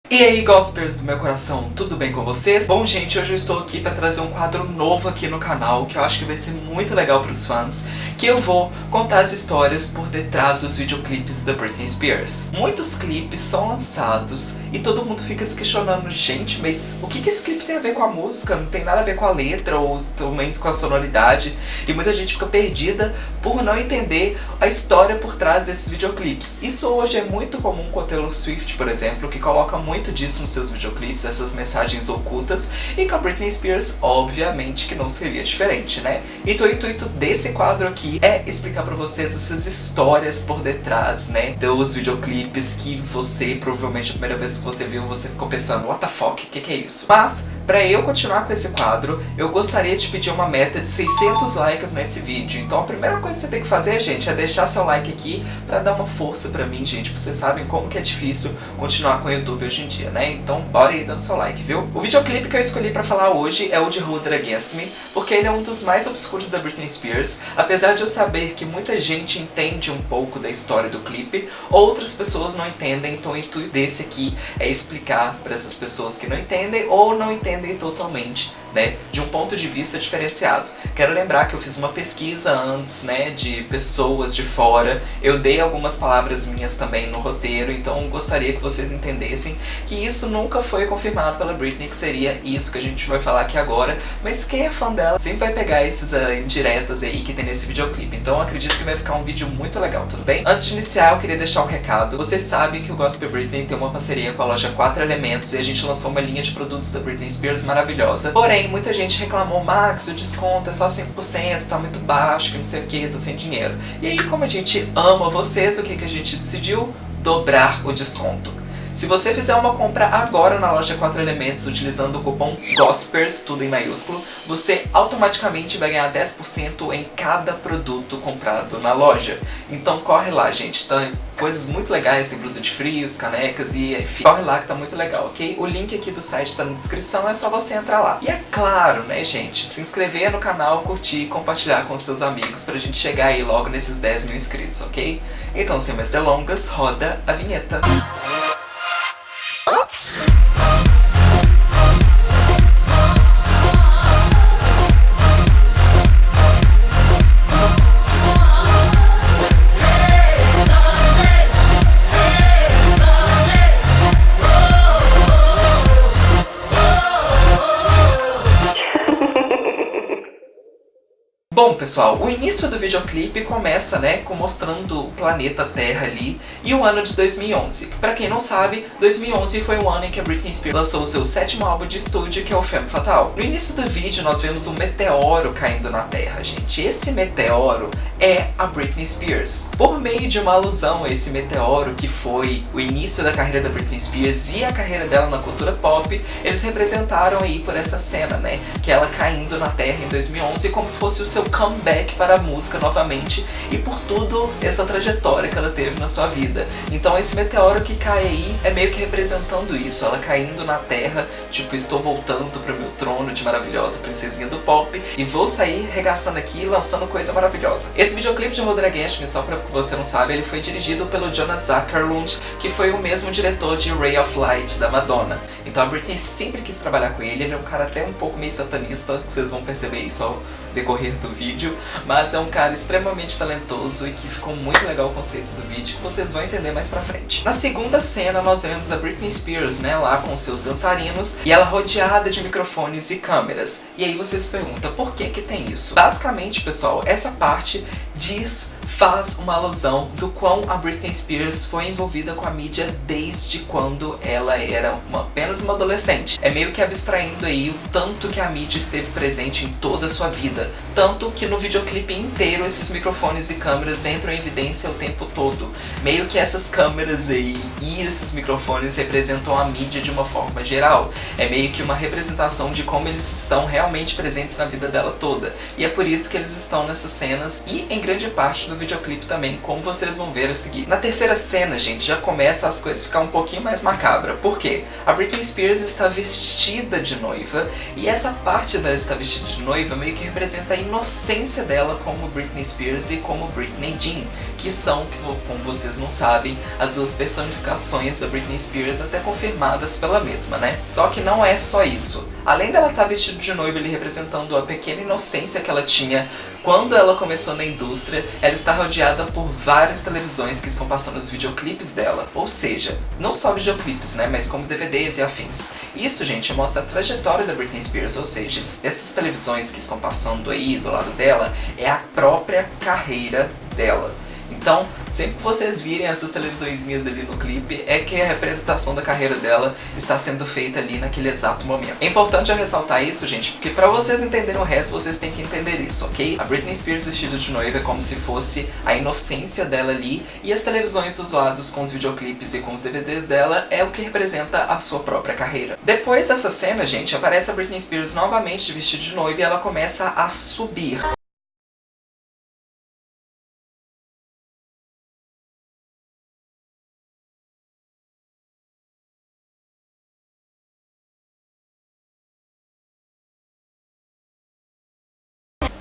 E aí, gospers do meu coração, tudo bem com vocês? Bom, gente, hoje eu estou aqui para trazer um quadro novo aqui no canal, que eu acho que vai ser muito legal para os fãs, que eu vou contar as histórias por detrás dos videoclipes da Britney Spears. Muitos clipes são lançados e todo mundo fica se questionando, gente, mas o que esse clipe tem a ver com a música? Não tem nada a ver com a letra ou também com a sonoridade, e muita gente fica perdida por não entender a história por trás desses videoclipes. Isso hoje é muito comum com a Taylor Swift, por exemplo, que coloca muito disso nos seus videoclipes, essas mensagens ocultas, e com a Britney Spears, obviamente que não seria diferente, né? Então o intuito desse quadro aqui é explicar pra vocês essas histórias por detrás, né, dos videoclipes que você, provavelmente a primeira vez que você viu, você ficou pensando, what the fuck, o que é isso? Mas, pra eu continuar com esse quadro, eu gostaria de pedir uma meta de 600 likes nesse vídeo. Então a primeira coisa que você tem que fazer, gente, é deixar seu like aqui pra dar uma força pra mim, gente, porque vocês sabem como que é difícil continuar com o YouTube hoje em dia, né? Então bora aí dando seu like, viu? O videoclipe que eu escolhi pra falar hoje é o de Hold It Against Me, porque ele é um dos mais obscuros da Britney Spears. Apesar de eu saber que muita gente entende um pouco da história do clipe, outras pessoas não entendem, então o intuito desse aqui é explicar pra essas pessoas que não entendem ou não entendem totalmente, né, de um ponto de vista diferenciado. Quero lembrar que eu fiz uma pesquisa antes, né, de pessoas de fora, eu dei algumas palavras minhas também no roteiro, então gostaria que vocês entendessem que isso nunca foi confirmado pela Britney, que seria isso que a gente vai falar aqui agora, mas quem é fã dela sempre vai pegar esses indiretas aí que tem nesse videoclipe, então acredito que vai ficar um vídeo muito legal, tudo bem? Antes de iniciar, eu queria deixar um recado. Vocês sabem que o Gospel Britney tem uma parceria com a loja 4 Elementos e a gente lançou uma linha de produtos da Britney Spears maravilhosa, porém muita gente reclamou, Max, o desconto é só 5%, tá muito baixo, que não sei o que, tô sem dinheiro. E aí, como a gente ama vocês, o que a gente decidiu? Dobrar o desconto. Se você fizer uma compra agora na loja 4 Elementos utilizando o cupom GOSPERS, tudo em maiúsculo, você automaticamente vai ganhar 10% em cada produto comprado na loja. Então corre lá, gente, tem coisas muito legais, tem blusa de frios, canecas e enfim, corre lá que tá muito legal, ok? O link aqui do site tá na descrição, é só você entrar lá. E é claro, né, gente, se inscrever no canal, curtir e compartilhar com seus amigos pra gente chegar aí logo nesses 10 mil inscritos, ok? Então, sem mais delongas, roda a vinheta. Bom, pessoal, o início do videoclipe começa, né, mostrando o planeta Terra ali e o ano de 2011. Pra quem não sabe, 2011 foi o ano em que a Britney Spears lançou o seu 7º álbum de estúdio, que é o Femme Fatale. No início do vídeo, nós vemos um meteoro caindo na Terra, gente. Esse meteoro é a Britney Spears. Por meio de uma alusão a esse meteoro, que foi o início da carreira da Britney Spears e a carreira dela na cultura pop, eles representaram aí por essa cena, né, que ela caindo na Terra em 2011 como fosse o seu comeback para a música novamente e por tudo essa trajetória que ela teve na sua vida. Então esse meteoro que cai aí é meio que representando isso, ela caindo na Terra, tipo, estou voltando para o meu trono de maravilhosa princesinha do pop e vou sair regaçando aqui e lançando coisa maravilhosa. Esse videoclipe de Hold It Against Me, só pra você não sabe, ele foi dirigido pelo Jonas Zuckerlund, que foi o mesmo diretor de Ray of Light da Madonna. Então a Britney sempre quis trabalhar com ele é um cara até um pouco meio satanista, vocês vão perceber isso ao decorrer do vídeo, mas é um cara extremamente talentoso e que ficou muito legal o conceito do vídeo, que vocês vão entender mais pra frente. Na segunda cena nós vemos a Britney Spears, né, lá com seus dançarinos e ela rodeada de microfones e câmeras. E aí você se pergunta, por que tem isso? Basicamente, pessoal, essa parte faz uma alusão do quão a Britney Spears foi envolvida com a mídia desde quando ela era apenas uma adolescente. É meio que abstraindo aí o tanto que a mídia esteve presente em toda a sua vida. Tanto que no videoclipe inteiro esses microfones e câmeras entram em evidência o tempo todo. Meio que essas câmeras aí e esses microfones representam a mídia de uma forma geral. É meio que uma representação de como eles estão realmente presentes na vida dela toda. E é por isso que eles estão nessas cenas e em grande parte do videoclipe também, como vocês vão ver a seguir. Na terceira cena, gente, já começa as coisas a ficar um pouquinho mais macabra. Por quê? A Britney Spears está vestida de noiva e essa parte dela estar vestida de noiva meio que representa a inocência dela como Britney Spears e como Britney Jean. que são, como vocês não sabem, as duas personificações da Britney Spears até confirmadas pela mesma, né? Só que não é só isso. Além dela estar vestida de noiva ali representando a pequena inocência que ela tinha quando ela começou na indústria, ela está rodeada por várias televisões que estão passando os videoclipes dela. Ou seja, não só videoclipes, né, mas como DVDs e afins. Isso, gente, mostra a trajetória da Britney Spears, ou seja, essas televisões que estão passando aí do lado dela é a própria carreira dela. Então, sempre que vocês virem essas televisõezinhas ali no clipe, é que a representação da carreira dela está sendo feita ali naquele exato momento. É importante eu ressaltar isso, gente, porque pra vocês entenderem o resto, vocês têm que entender isso, ok? A Britney Spears vestida de noiva é como se fosse a inocência dela ali, e as televisões dos lados com os videoclipes e com os DVDs dela é o que representa a sua própria carreira. Depois dessa cena, gente, aparece a Britney Spears novamente de vestido de noiva e ela começa a subir.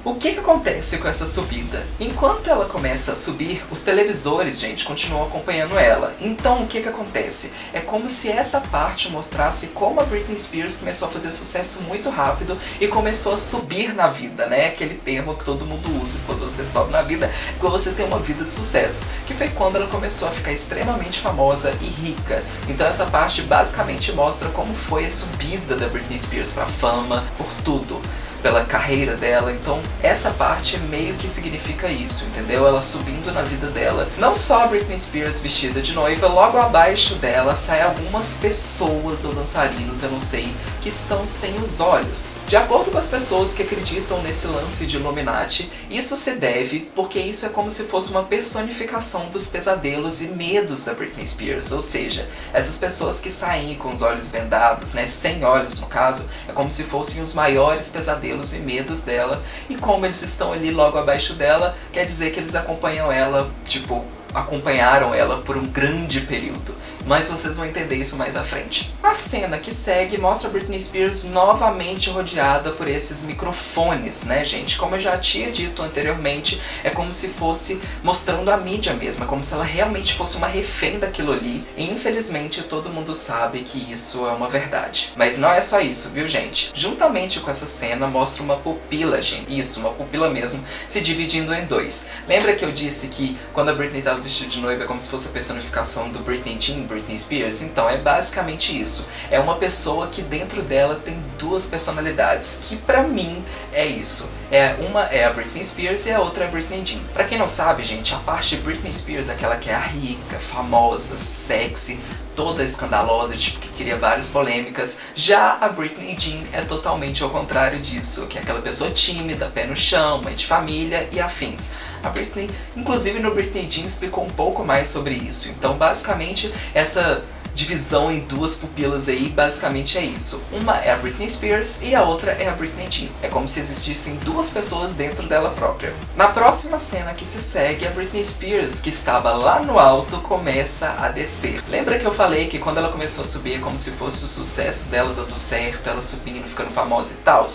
O que acontece com essa subida? Enquanto ela começa a subir, os televisores, gente, continuam acompanhando ela. Então, o que acontece? É como se essa parte mostrasse como a Britney Spears começou a fazer sucesso muito rápido e começou a subir na vida, né? Aquele termo que todo mundo usa quando você sobe na vida, é quando você tem uma vida de sucesso. Que foi quando ela começou a ficar extremamente famosa e rica. Então essa parte basicamente mostra como foi a subida da Britney Spears pra fama, por tudo. Pela carreira dela, então essa parte meio que significa isso, entendeu? Ela subindo na vida dela. Não só a Britney Spears vestida de noiva, logo abaixo dela saem algumas pessoas ou dançarinos, eu não sei, que estão sem os olhos. De acordo com as pessoas que acreditam nesse lance de Illuminati, isso se deve porque isso é como se fosse uma personificação dos pesadelos e medos da Britney Spears, ou seja, essas pessoas que saem com os olhos vendados, né, sem olhos no caso, é como se fossem os maiores pesadelos e medos dela, e como eles estão ali logo abaixo dela, quer dizer que eles acompanham ela, tipo, acompanharam ela por um grande período. Mas vocês vão entender isso mais à frente. A cena que segue mostra a Britney Spears novamente rodeada por esses microfones, né, gente? Como eu já tinha dito anteriormente, é como se fosse mostrando a mídia mesmo, é como se ela realmente fosse uma refém daquilo ali. E infelizmente todo mundo sabe que isso é uma verdade. Mas não é só isso, viu, gente? Juntamente com essa cena mostra uma pupila, gente. Isso, uma pupila mesmo, se dividindo em dois. Lembra que eu disse que quando a Britney estava vestida de noiva é como se fosse a personificação do Britney Jean, Britney Spears? Então é basicamente isso. É uma pessoa que dentro dela tem duas personalidades, que pra mim é isso. Uma é a Britney Spears e a outra é a Britney Jean. Pra quem não sabe, gente, a parte de Britney Spears é aquela que é a rica, famosa, sexy, toda escandalosa, tipo, que cria várias polêmicas. Já a Britney Jean é totalmente ao contrário disso, que é aquela pessoa tímida, pé no chão, mãe de família e afins. A Britney, inclusive no Britney Jean, explicou um pouco mais sobre isso. Então, basicamente, essa divisão em duas pupilas aí, basicamente é isso. Uma é a Britney Spears e a outra é a Britney Jean. É como se existissem duas pessoas dentro dela própria. Na próxima cena que se segue, a Britney Spears, que estava lá no alto, começa a descer. Lembra que eu falei que quando ela começou a subir é como se fosse o sucesso dela dando certo, ela subindo, ficando famosa e tal?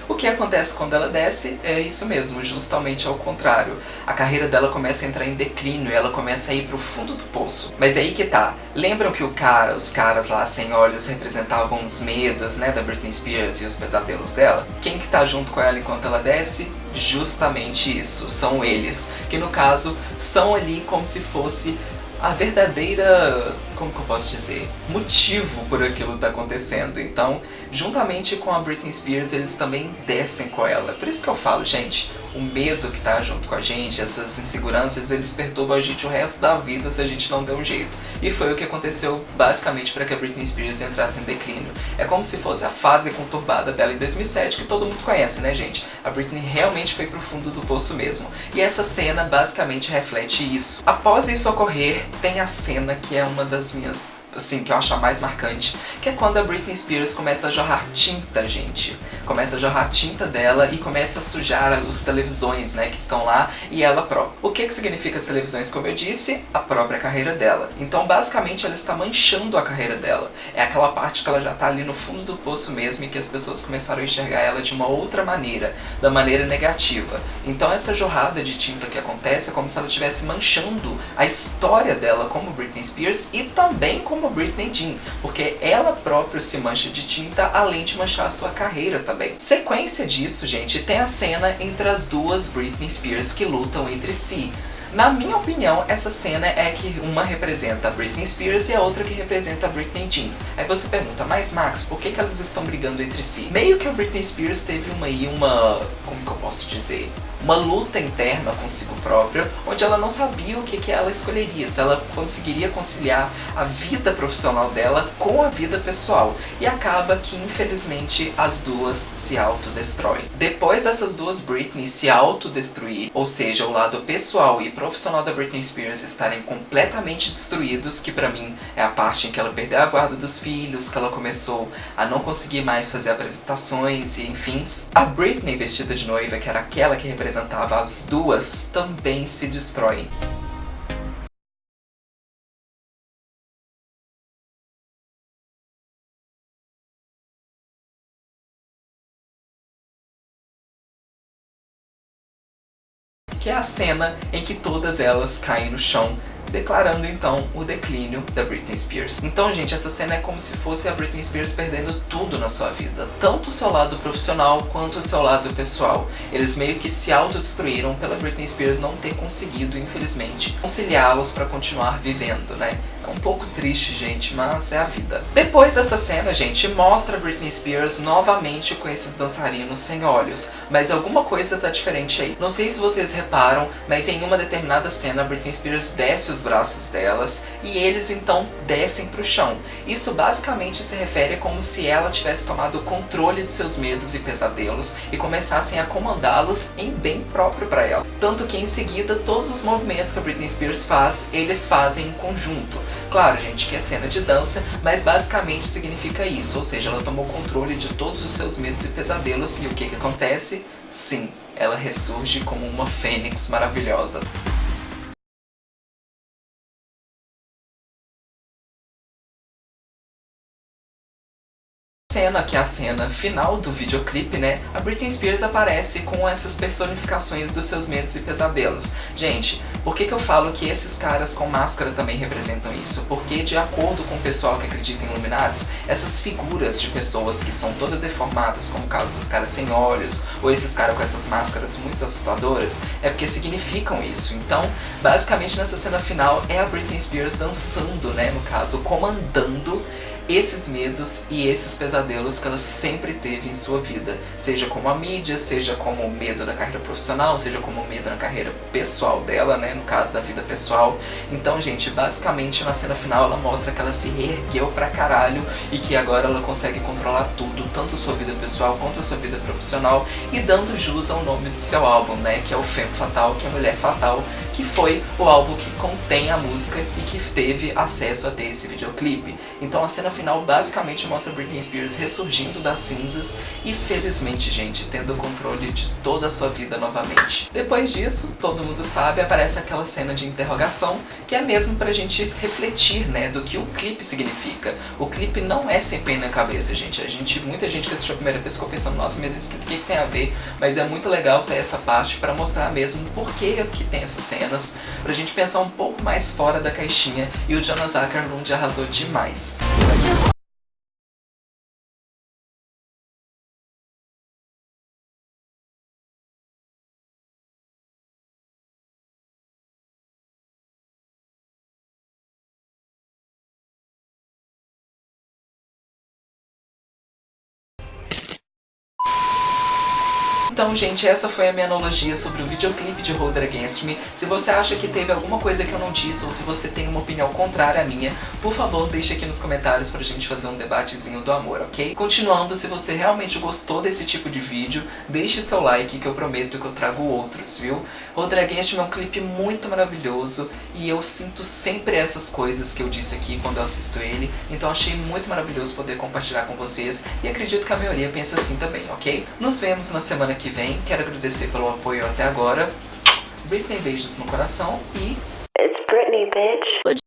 O que acontece quando ela desce é isso mesmo, justamente ao contrário. A carreira dela começa a entrar em declínio e ela começa a ir pro fundo do poço. Mas aí que tá. Lembram que os caras lá sem olhos representavam os medos, né, da Britney Spears e os pesadelos dela? Quem que tá junto com ela enquanto ela desce? Justamente isso, são eles. Que no caso, são ali como se fosse a verdadeira, como que eu posso dizer, motivo por aquilo tá acontecendo. Então, juntamente com a Britney Spears, eles também descem com ela. Por isso que eu falo, gente, o medo que tá junto com a gente, essas inseguranças, eles perturbam a gente o resto da vida se a gente não der um jeito. E foi o que aconteceu basicamente para que a Britney Spears entrasse em declínio. É como se fosse a fase conturbada dela em 2007, que todo mundo conhece, né, gente? A Britney realmente foi pro fundo do poço mesmo. E essa cena basicamente reflete isso. Após isso ocorrer, tem a cena que é uma das minhas assim, que eu acho a mais marcante, que é quando a Britney Spears começa a jorrar tinta, gente. Começa a jorrar tinta dela e começa a sujar os televisões, né, que estão lá, e ela própria. O que significa as televisões, como eu disse? A própria carreira dela. Então, basicamente, ela está manchando a carreira dela. É aquela parte que ela já está ali no fundo do poço mesmo e que as pessoas começaram a enxergar ela de uma outra maneira, da maneira negativa. Então, essa jorrada de tinta que acontece é como se ela estivesse manchando a história dela como Britney Spears e também como Britney Jean, porque ela própria se mancha de tinta, além de manchar a sua carreira também. Sequência disso, gente, tem a cena entre as duas Britney Spears que lutam entre si. Na minha opinião, essa cena é que uma representa a Britney Spears e a outra que representa a Britney Jean. Aí você pergunta, mas Max, por que elas estão brigando entre si? Meio que a Britney Spears teve uma como que eu posso dizer? Uma luta interna consigo própria, onde ela não sabia o que ela escolheria, se ela conseguiria conciliar a vida profissional dela com a vida pessoal. E acaba que, infelizmente, as duas se autodestroem. Depois dessas duas Britney se autodestruir, ou seja, o lado pessoal e profissional da Britney Spears estarem completamente destruídos, que pra mim é a parte em que ela perdeu a guarda dos filhos, que ela começou a não conseguir mais fazer apresentações e enfim, a Britney vestida de noiva, que era aquela que representava as duas, também se destrói. Que é a cena em que todas elas caem no chão, declarando então o declínio da Britney Spears. Então, gente, essa cena é como se fosse a Britney Spears perdendo tudo na sua vida, tanto o seu lado profissional quanto o seu lado pessoal. Eles meio que se autodestruíram pela Britney Spears não ter conseguido, infelizmente, conciliá-los para continuar vivendo, né? É um pouco triste, gente, mas é a vida. Depois dessa cena, gente, mostra a Britney Spears novamente com esses dançarinos sem olhos. Mas alguma coisa tá diferente aí. Não sei se vocês reparam, mas em uma determinada cena, a Britney Spears desce os braços delas e eles então descem pro chão. Isso basicamente se refere como se ela tivesse tomado o controle dos seus medos e pesadelos e começassem a comandá-los em bem próprio para ela. Tanto que em seguida, todos os movimentos que a Britney Spears faz, eles fazem em conjunto. Claro, gente, que é cena de dança, mas basicamente significa isso, ou seja, ela tomou controle de todos os seus medos e pesadelos e o que acontece? Sim, ela ressurge como uma fênix maravilhosa. Cena que é a cena final do videoclipe, né? A Britney Spears aparece com essas personificações dos seus medos e pesadelos. Gente, por que eu falo que esses caras com máscara também representam isso? Porque, de acordo com o pessoal que acredita em Illuminatis, essas figuras de pessoas que são todas deformadas, como o caso dos caras sem olhos, ou esses caras com essas máscaras muito assustadoras, é porque significam isso. Então, basicamente nessa cena final é a Britney Spears dançando, né? No caso, comandando esses medos e esses pesadelos que ela sempre teve em sua vida, seja como a mídia, seja como o medo da carreira profissional, seja como o medo na carreira pessoal dela, né, no caso da vida pessoal. Então, gente, basicamente na cena final ela mostra que ela se reergueu pra caralho e que agora ela consegue controlar tudo, tanto a sua vida pessoal quanto a sua vida profissional, e dando jus ao nome do seu álbum, né, que é o Femme Fatale, que é a Mulher Fatal, que foi o álbum que contém a música e que teve acesso a ter esse videoclipe. Então a cena final basicamente mostra Britney Spears ressurgindo das cinzas e, felizmente, gente, tendo o controle de toda a sua vida novamente. Depois disso, todo mundo sabe, aparece aquela cena de interrogação, que é mesmo pra gente refletir, né, do que o clipe significa. O clipe não é sem pena na cabeça, gente. Muita gente que assistiu a primeira vez ficou pensando, nossa, mas esse clipe o que tem a ver? Mas é muito legal ter essa parte pra mostrar mesmo por que tem essas cenas, pra gente pensar um pouco mais fora da caixinha, e o Jonas Åkerlund arrasou demais. Então, gente, essa foi a minha analogia sobre o videoclipe de Hold It Against Me. Se você acha que teve alguma coisa que eu não disse, ou se você tem uma opinião contrária à minha, por favor, deixe aqui nos comentários pra gente fazer um debatezinho do amor, ok? Continuando, se você realmente gostou desse tipo de vídeo, deixe seu like que eu prometo que eu trago outros, viu? Hold It Against Me é um clipe muito maravilhoso e eu sinto sempre essas coisas que eu disse aqui quando eu assisto ele, então achei muito maravilhoso poder compartilhar com vocês e acredito que a maioria pensa assim também, ok? Nos vemos na semana que vem, quero agradecer pelo apoio até agora, Britney, beijos no coração e... It's Britney, bitch.